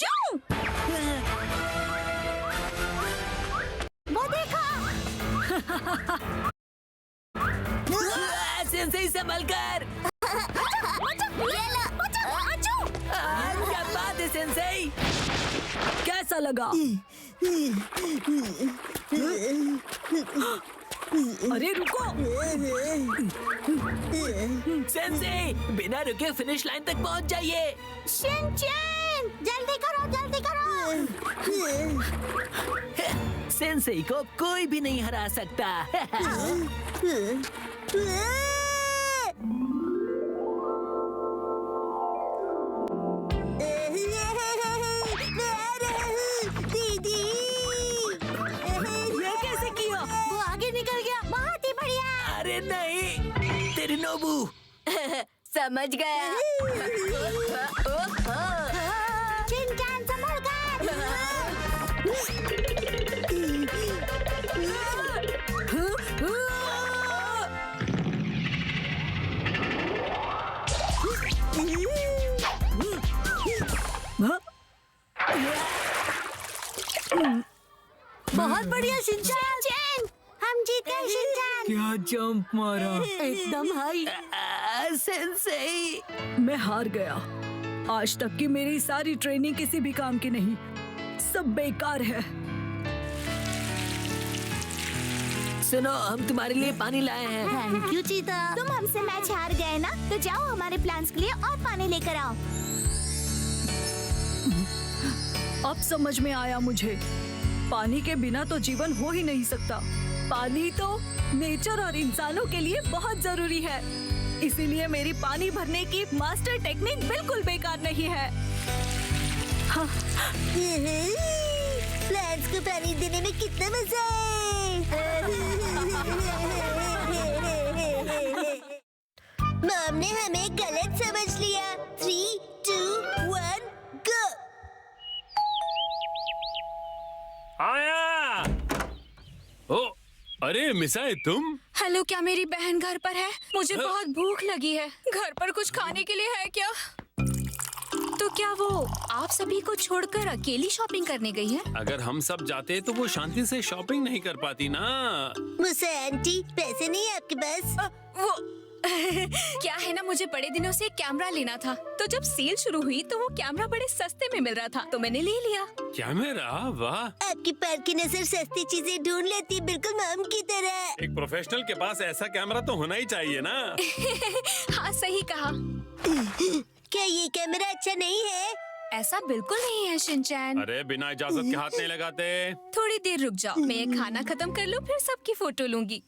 अचू! वो देखो। सेंसेई संभल कर। क्या बात है सेंसेई? कैसा लगा? अरे रुको! सेंसेई, बिना रुके फिनिश लाइन तक पहुंच जाइए। शिनचैन, जल्दी करो, जल्दी करो। सेंसेई को कोई भी नहीं हरा सकता। दीदी, ये कैसे किया? वो आगे निकल गया। बहुत ही बढ़िया। अरे नहीं, तेरी नोबू। समझ गया। शिनचैन संभल कर। बहुत बढ़िया शिनचैन। हम जीत गए शिनचैन। क्या जंप मारा! एकदम हाई। सेंसेई, मैं हार गया। आज तक की मेरी सारी ट्रेनिंग किसी भी काम की नहीं, सब बेकार है। सुनो, हम तुम्हारे लिए पानी लाए हैं। थैंक यू चीता। तुम हमसे मैच हार गए ना, तो जाओ हमारे प्लान्स के लिए और पानी लेकर आओ। अब समझ में आया मुझे, पानी के बिना तो जीवन हो ही नहीं सकता। पानी तो नेचर और इंसानों के लिए बहुत जरूरी है। इसीलिए मेरी पानी भरने की मास्टर टेक्निक बिल्कुल बेकार नहीं है। हाँ। प्लांट्स को पानी देने में कितना मजा है। मॉम ने हमें गलत समझ लिया। 3, 2, 1, गो। आया। ओ, अरे मिसाए तुम? हेलो, क्या मेरी बहन घर पर है? मुझे बहुत भूख लगी है। घर पर कुछ खाने के लिए है क्या? तो क्या वो आप सभी को छोड़कर अकेली शॉपिंग करने गई है? अगर हम सब जाते तो वो शांति से शॉपिंग नहीं कर पाती ना। मुझसे आंटी, पैसे नहीं है आपके पास? वो क्या है ना, मुझे बड़े दिनों से एक कैमरा लेना था। तो जब सेल शुरू हुई तो वो कैमरा बड़े सस्ते में मिल रहा था, तो मैंने ले लिया। कैमरा? वाह! आपकी पैर की नजर सस्ती चीजें ढूंढ लेती, बिल्कुल मॉम की तरह। एक प्रोफेशनल के पास ऐसा कैमरा तो होना ही चाहिए ना। हाँ, सही कहा। क्या ये कैमरा अच्छा नहीं है? ऐसा बिल्कुल नहीं है शिनचैन। अरे बिना इजाजत के हाथ नहीं लगाते। थोड़ी देर रुक जाओ, मैं ये खाना खत्म कर लूँ, फिर सबकी फोटो लूंगी।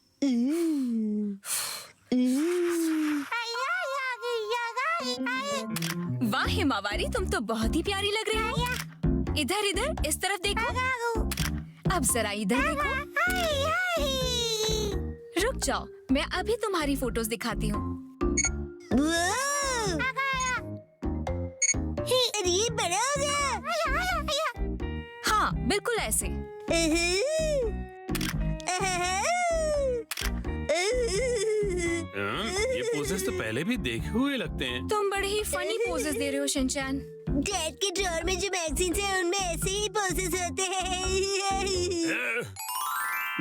वाह हिमावारी, तुम तो बहुत ही प्यारी लग रही हो। इधर इधर, इस तरफ देखो। अब जरा इधर देखो। रुक जाओ, मैं अभी तुम्हारी फोटोज दिखाती हूँ। ये बड़ा हो गया। हाँ, बिल्कुल ऐसे। ये पोजेस तो पहले भी देखे हुए लगते हैं। तुम बड़े ही फनी पोजेस दे रहे हो शिनचैन। डैड के ड्रॉअर में जो मैगजीन्स हैं उनमें ऐसे ही पोजेस होते हैं।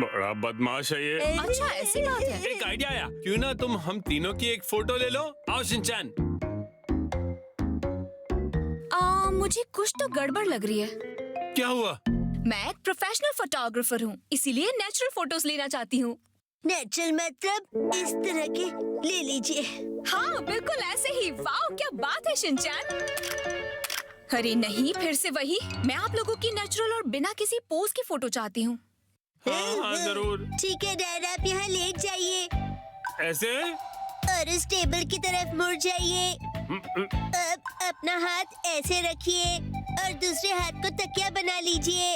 बड़ा बदमाश है ये। अच्छा, ऐसी बात है। एक आइडिया आया, क्यों ना तुम हम तीनों की एक फोटो ले लो। आओ शिनचैन। मुझे कुछ तो गड़बड़ लग रही है। क्या हुआ? मैं एक प्रोफेशनल फोटोग्राफर हूँ, इसीलिए नेचुरल फोटोज लेना चाहती हूँ। नेचुरल मतलब इस तरह के ले लीजिए। हाँ, बिल्कुल ऐसे ही। वाह, क्या बात है शिनचैन। अरे नहीं, फिर से वही। मैं आप लोगों की नेचुरल और बिना किसी पोज की फोटो चाहती हूँ। हाँ हाँ जरूर। ठीक है डैड, आप यहाँ लेट जाइए ऐसे? और उस टेबल की तरफ मुड़ जाइए। अब अपना हाथ ऐसे रखिए और दूसरे हाथ को तकिया बना लीजिए।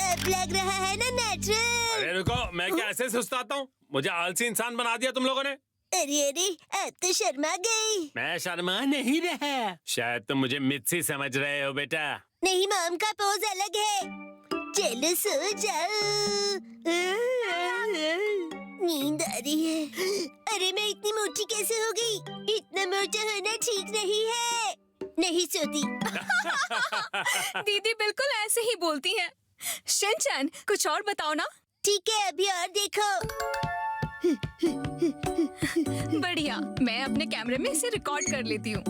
अब लग रहा है ना नेचुरल? अरे रुको, मैं क्या ऐसे सुस्ताता हूँ? मुझे आलसी इंसान बना दिया तुम लोगों ने। अरे अरे, अब तो शर्मा गई। मैं शर्मा नहीं रहा। शायद तुम मुझे मिर्ची समझ रहे हो बेटा। नहीं, मॉम का पोज अलग है। चलो सो जाओ। नींद आ रही है। अरे मैं इतनी मोटी कैसे हो गई? इतना मोटा होना ठीक नहीं है। नहीं सोती। दीदी बिल्कुल ऐसे ही बोलती हैं। शिनचैन कुछ और बताओ ना। ठीक है, अभी और देखो। बढ़िया, मैं अपने कैमरे में इसे रिकॉर्ड कर लेती हूँ।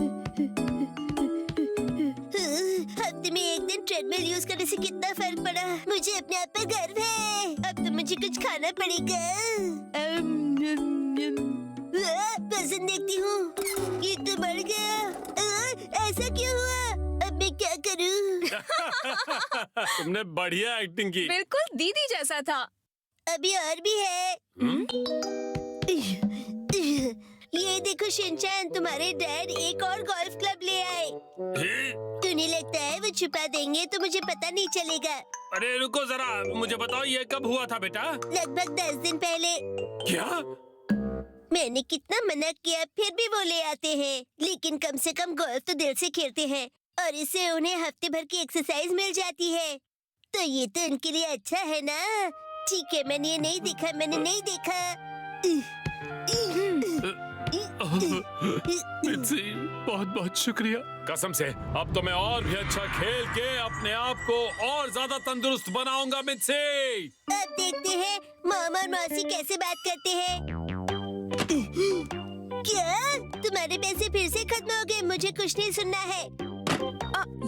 हफ्ते में एक दिन ट्रेडमिल यूज करने से कितना फर्क पड़ा। मुझे अपने आप पर गर्व है। अब तो मुझे कुछ खाना पड़ेगा। वजन देखती हूँ, ये तो बढ़ गया। ऐसा क्यों हुआ? अब मैं क्या करूँ? तुमने बढ़िया एक्टिंग की। बिल्कुल दीदी जैसा था। अभी और भी है। ये देखो शिनचैन, तुम्हारे डैड एक और गोल्फ क्लब ले आए। तुम्हें लगता है वो छुपा देंगे तो मुझे पता नहीं चलेगा? अरे रुको जरा, मुझे बताओ ये कब हुआ था बेटा? लगभग 10 दिन पहले। क्या? मैंने कितना मना किया, फिर भी वो ले आते हैं। लेकिन कम से कम गोल्फ तो दिल से खेलते हैं और इससे उन्हें हफ्ते भर की एक्सरसाइज मिल जाती है। तो ये तो उनके लिए अच्छा है ना। ठीक है, मैंने ये नहीं देखा, मैंने नहीं देखा। मित्सी, बहुत बहुत शुक्रिया। कसम से अब तो मैं और भी अच्छा खेल के अपने आप को और ज्यादा तंदुरुस्त बनाऊंगा मित्सी। अब देखते हैं मामा और मौसी कैसे बात करते हैं। क्या तुम्हारे पैसे फिर से खत्म हो गए? मुझे कुछ नहीं सुनना है।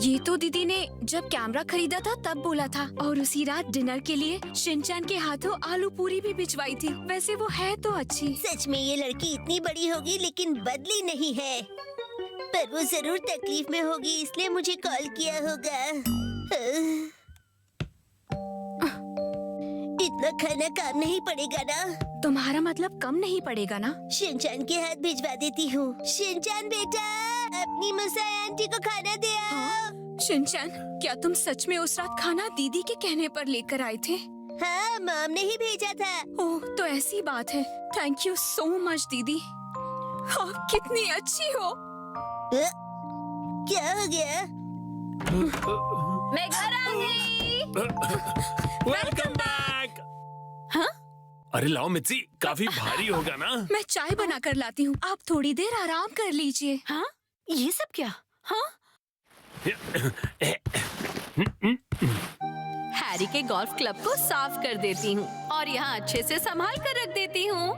ये तो दीदी ने जब कैमरा खरीदा था तब बोला था, और उसी रात डिनर के लिए शिनचैन के हाथों आलू पूरी भी भिजवाई थी। वैसे वो है तो अच्छी। सच में ये लड़की इतनी बड़ी होगी लेकिन बदली नहीं है। पर वो जरूर तकलीफ में होगी, इसलिए मुझे कॉल किया होगा। इतना खाना काम नहीं पड़ेगा ना? तुम्हारा मतलब कम नहीं पड़ेगा ना? शिनचैन के हाथ भिजवा देती हूँ। शिनचैन बेटा, अपनी मुसाई आंटी को खाना दे आओ। शिनचैन, क्या तुम सच में उस रात खाना दीदी के कहने पर लेकर आए थे? हाँ, मॉम ने ही भेजा था। ओह, तो ऐसी बात है। थैंक यू सो मच दीदी, आप कितनी अच्छी हो। क्या हो गया? मैं घर आ गई। Welcome back. हाँ? अरे लाओ मित्सी, काफी भारी होगा ना। मैं चाय बना कर लाती हूँ, आप थोड़ी देर आराम कर लीजिए। हाँ, ये सब क्या? हाँ? हैरी के गोल्फ क्लब को साफ कर देती हूँ और यहाँ अच्छे से संभाल कर रख देती हूँ।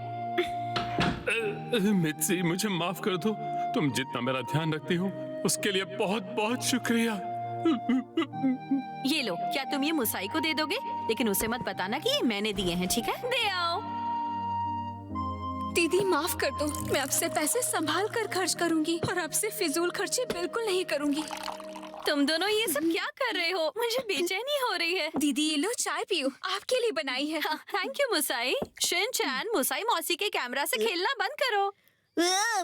मित्सी, मुझे माफ कर दो। तुम जितना मेरा ध्यान रखती हो उसके लिए बहुत बहुत शुक्रिया। ये लो, क्या तुम ये मुसाई को दे दोगे? लेकिन उसे मत बताना कि ये मैंने दिए हैं, ठीक है? दे आओ। दीदी माफ कर दो, मैं आपसे पैसे संभाल कर खर्च करूंगी और आपसे फिजूल खर्ची बिल्कुल नहीं करूंगी। तुम दोनों ये सब क्या कर रहे हो? मुझे बेचैनी हो रही है। दीदी ये लो चाय पियो, आपके लिए बनाई है। थैंक यू मुसाई। शिनचैन, मुसाई मौसी के कैमरा से खेलना बंद करो।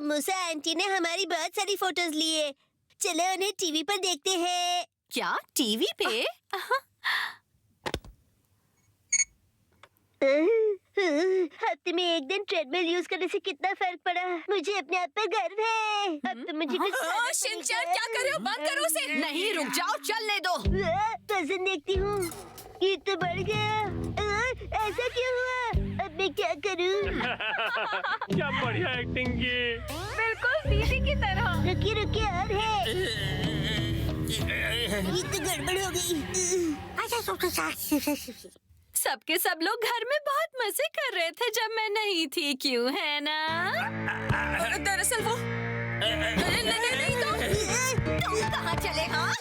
मुसा आंटी ने हमारी बहुत सारी फोटोज लिए। चलो उन्हें टीवी पर देखते हैं। क्या टीवी पे? हफ्ते में एक दिन ट्रेडमिल यूज करने से कितना फर्क पड़ा। मुझे अपने आप पर गर्व है। अब तो मुझे कुछ खाना पड़ेगा। शिनचैन, क्या कर रहे हो? बंद करो उसे। नहीं, रुक जाओ, चलने दो। वजन देखती हूँ, ये तो बढ़ गया। ऐसा क्यों हुआ? अब मैं क्या करूँ? क्या बढ़िया एक्टिंग की। बिल्कुल दीदी की तरह। रुकिए रुकिए, और है। ये तो गड़बड़ हो गई। सबके सब लोग घर में बहुत मजे कर रहे थे जब मैं नहीं थी, क्यों है ना? दरअसल वो नहीं तो तुम कहाँ चले? हाँ,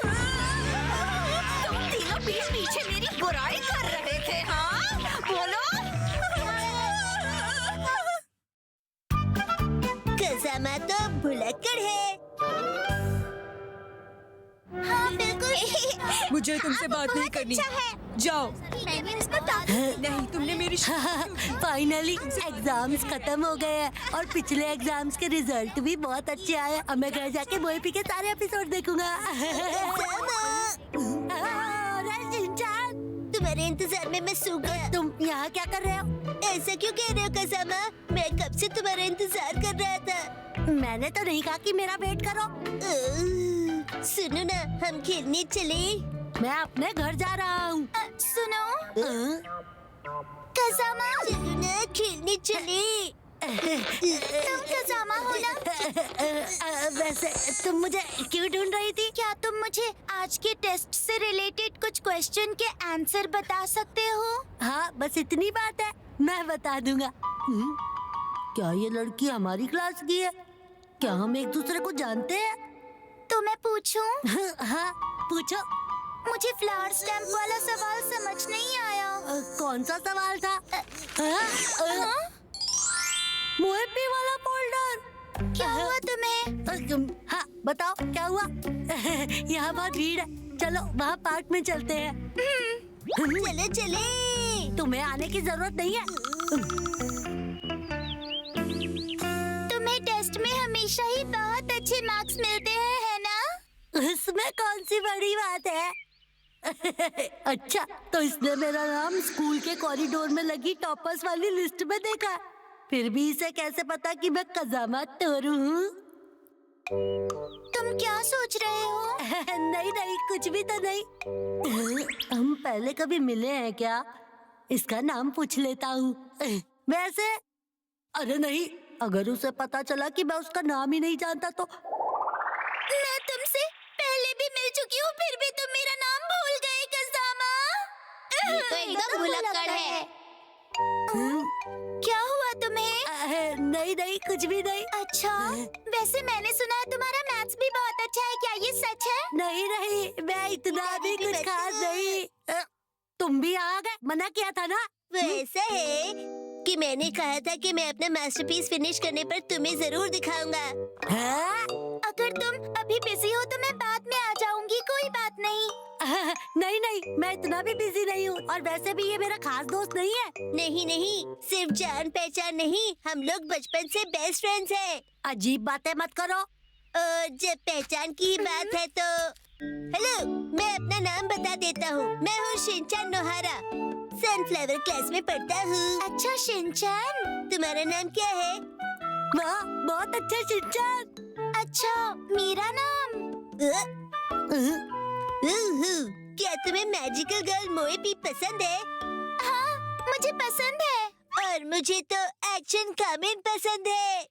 तुम तीनों पीठ पीछे मेरी बुराई कर रहे थे। हाँ, बोलो। कसामा तो भुलक्कड़ है। हाँ बिल्कुल। मुझे तुमसे बात नहीं करनी। जाओ। मैंने उसको नहीं, तुमने मेरी फाइनली एग्जाम्स खत्म हो गए हैं और पिछले एग्जाम्स के रिजल्ट भी बहुत अच्छे आए। अब मैं घर जाके मोएपी के सारे एपिसोड देखूंगा। तुम्हारे इंतजार में मैं सो गया। तुम यहाँ क्या कर रहे हो? ऐसा क्यों कह रहे हो कसामा? मैं कब से तुम्हारा इंतजार कर रहा था। मैंने तो नहीं कहा कि मेरा वेट करो। सुनो ना, हम खेलने चले। मैं अपने घर जा रहा हूँ। सुनो कसामा, चलो ना खेलने चले। तुम कजामा हो ना? वैसे तुम मुझे क्यों ढूंढ रही थी? क्या तुम मुझे आज के टेस्ट से रिलेटेड कुछ क्वेश्चन के आंसर बता सकते हो? हाँ, बस इतनी बात है, मैं बता दूंगा। क्या ये लड़की हमारी क्लास की है? क्या हम एक दूसरे को जानते हैं? तो मैं पूछूं? हाँ, पूछो। मुझे फ्लावर स्टैम्प वाला सवाल समझ नहीं आया। कौन सा सवाल था? मोएपी वाला फोल्डर। क्या हुआ तुम्हें? हाँ, बताओ क्या हुआ? यहाँ बहुत भीड़ है, चलो वहाँ पार्क में चलते हैं। चले चले। तुम्हें आने की जरूरत नहीं है। तुम्हें टेस्ट में हमेशा ही बहुत अच्छे मार्क्स मिलते हैं, है ना? इसमें कौन सी बड़ी बात है? अच्छा, तो इसने मेरा नाम स्कूल के कॉरिडोर में लगी टॉपर्स वाली लिस्ट में देखा, फिर भी इसे कैसे पता कि मैं कजामा तोरू हूँ? तुम क्या सोच रहे हो? नहीं नहीं, कुछ भी तो नहीं। हम पहले कभी मिले हैं क्या? इसका नाम पूछ लेता हूँ। वैसे अरे नहीं, अगर उसे पता चला कि मैं उसका नाम ही नहीं जानता तो। मैं तुमसे पहले भी मिल चुकी हूँ, फिर भी तुम मेरा नाम भूल गए कजामा। ये तो एकदम भुलक्कड़ है। क्या हुआ तुम्हें? नहीं नहीं, कुछ भी नहीं। अच्छा, वैसे मैंने सुना है तुम्हारा मैथ्स भी बहुत अच्छा है, क्या ये सच है? नहीं नहीं, मैं इतना भी कुछ खास नहीं। तुम भी आ गए, मना किया था ना। वो ऐसा है कि मैंने कहा था कि मैं अपना मास्टरपीस फिनिश करने पर तुम्हें जरूर दिखाऊंगा। हाँ? अगर तुम अभी बिजी हो तो मैं बाद में आ जाऊंगी, कोई बात नहीं। नहीं नहीं, मैं इतना भी बिजी नहीं हूँ, और वैसे भी ये मेरा खास दोस्त नहीं है। नहीं नहीं, सिर्फ जान पहचान नहीं, हम लोग बचपन से बेस्ट फ्रेंड्स हैं। अजीब बातें मत करो। जब पहचान की ही बात है तो हेलो, मैं अपना नाम बता देता हूँ। मैं हूँ शिनचैन नोहारा, सनफ्लावर क्लास में पढ़ता हूँ। अच्छा शिनचैन, तुम्हारा नाम क्या है? वाह, बहुत अच्छा शिनचैन। अच्छा मेरा नाम? क्या तुम्हें मैजिकल गर्ल मोएपी पसंद है? हाँ, मुझे पसंद है। और मुझे तो एक्शन कामेन पसंद है।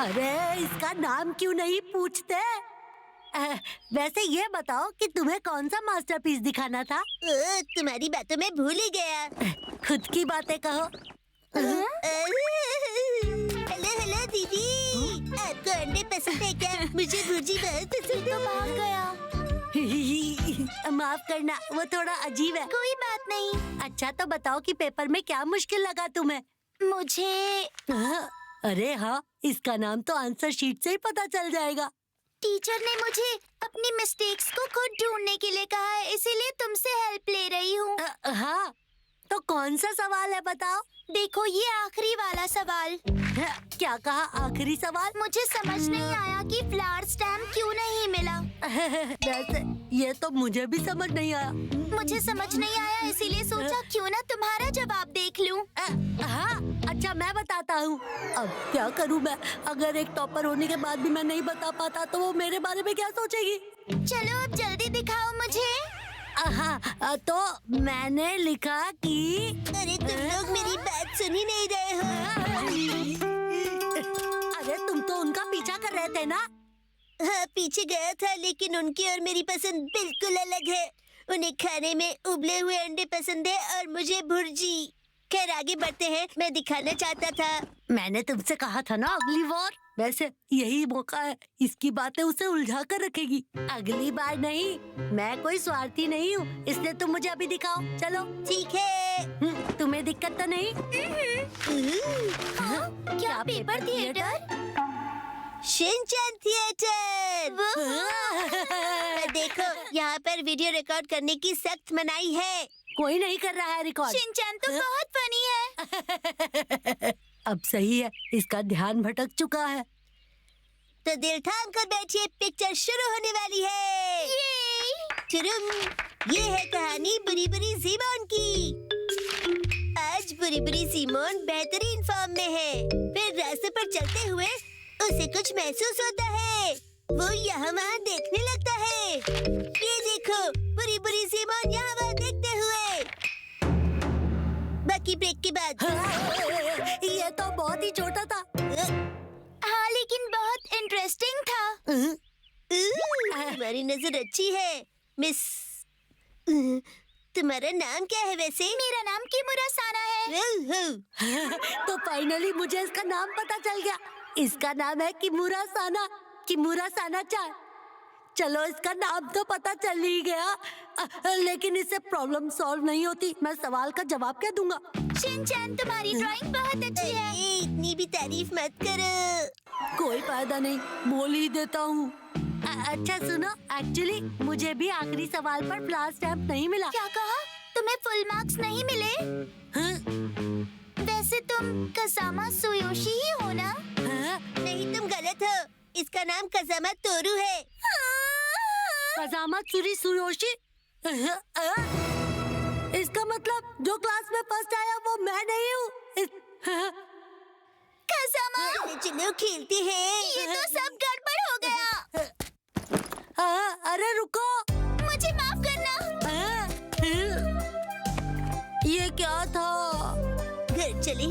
अरे इसका नाम क्यों नहीं पूछते? वैसे ये बताओ कि तुम्हें कौन सा मास्टरपीस दिखाना था? तुम्हारी बातों में भूल ही गया। खुद की बातें कहो। हेलो हेलो दीदी, आपको अंडे पसंद है क्या? मुझे भुर्जी बहुत पसंद है। भाग गया। माफ करना, वो थोड़ा अजीब है। कोई बात नहीं। अच्छा तो बताओ कि पेपर में क्या मुश्किल लगा तुम्हें? मुझे अरे हाँ, इसका नाम तो आंसर शीट से ही पता चल जाएगा। टीचर ने मुझे अपनी मिस्टेक्स को खुद ढूंढने के लिए कहा है, इसीलिए तुमसे हेल्प ले रही हूँ। हाँ, तो कौन सा सवाल है बताओ? देखो ये आखिरी वाला सवाल। क्या कहा आखिरी सवाल? मुझे समझ नहीं आया कि फ्लावर स्टैम्प क्यों नहीं मिला। वैसे ये तो मुझे भी समझ नहीं आया। मुझे समझ नहीं आया, इसीलिए सोचा क्यों ना तुम्हारा जवाब देख लूं। हाँ, अच्छा मैं बताता हूँ। अब क्या करूँ मैं? अगर एक टॉपर होने के बाद भी मैं नहीं बता पाता तो वो मेरे बारे में क्या सोचेगी? चलो अब जल्दी दिखाओ मुझे। हाँ, तो मैंने लिखा कि अरे तुम लोग मेरी बात सुन ही नहीं रहे हो। अरे तुम तो उनका पीछा कर रहे थे ना? हाँ, पीछे गया था, लेकिन उनकी और मेरी पसंद बिल्कुल अलग है। उन्हें खाने में उबले हुए अंडे पसंद है और मुझे भुर्जी। खैर आगे बढ़ते हैं, मैं दिखाना चाहता था। मैंने तुमसे कहा था ना अगली बार। वैसे यही मौका है, इसकी बातें उसे उलझा कर रखेगी। अगली बार नहीं, मैं कोई स्वार्थी नहीं हूँ, इसलिए तुम मुझे अभी दिखाओ। चलो ठीक है। तुम्हें दिक्कत तो नहीं? क्या पेपर थिएटर? Shinchan theatre. पर देखो, यहाँ पर वीडियो रिकॉर्ड करने की सख्त मनाही है। कोई नहीं कर रहा है रिकॉर्ड। शिनचैन तो बहुत फनी है। अब सही है, इसका ध्यान भटक चुका है। तो दिल थाम कर बैठिए, पिक्चर शुरू होने वाली है। ये है कहानी बुरी बुरी सीमोन की। आज बुरी बुरी सीमोन बेहतरीन फॉर्म में है। फिर रास्ते पर चलते हुए उसे कुछ महसूस होता है। वो यहाँ वहाँ देखने लगता है। ये देखो, बुरी बुरी सीमोन यहाँ वहाँ देखते हुए। बाकी ब्रेक के बाद। ये तो बहुत ही छोटा था। तुम्हारी नजर अच्छी है मिस। तुम्हारा नाम क्या है वैसे? मेरा नाम किमुरा साना है। तो फाइनली मुझे इसका नाम पता चल गया। इसका नाम है किमुरा साना चान। चलो इसका नाम तो पता चल ही गया, लेकिन इससे प्रॉब्लम सॉल्व नहीं होती। मैं सवाल का जवाब क्या दूंगा? शिनचैन, तुम्हारी ड्राइंग बहुत अच्छी है। अरे, इतनी भी तारीफ मत करो। कोई फायदा नहीं, बोल ही देता हूँ। अच्छा सुनो, एक्चुअली मुझे भी आखिरी सवाल पर फ्लावर स्टैम्प नहीं मिला। क्या कहा? तुम्हें फुल मार्क्स नहीं मिले? हाँ? वैसे तुम कसामा सुयोशी ही हो ना? हाँ? नहीं, तुम गलत हो। इसका नाम कजामा तोरू है। कजामा सुरी सुयोशी? इसका मतलब जो क्लास में फर्स्ट आया वो मैं नहीं हूँ। कसामा, चलो खेलते हैं। ये तो सब गड़बड़ हो गया। अरे रुको, मुझे माफ करना। ये क्या था? घर चले।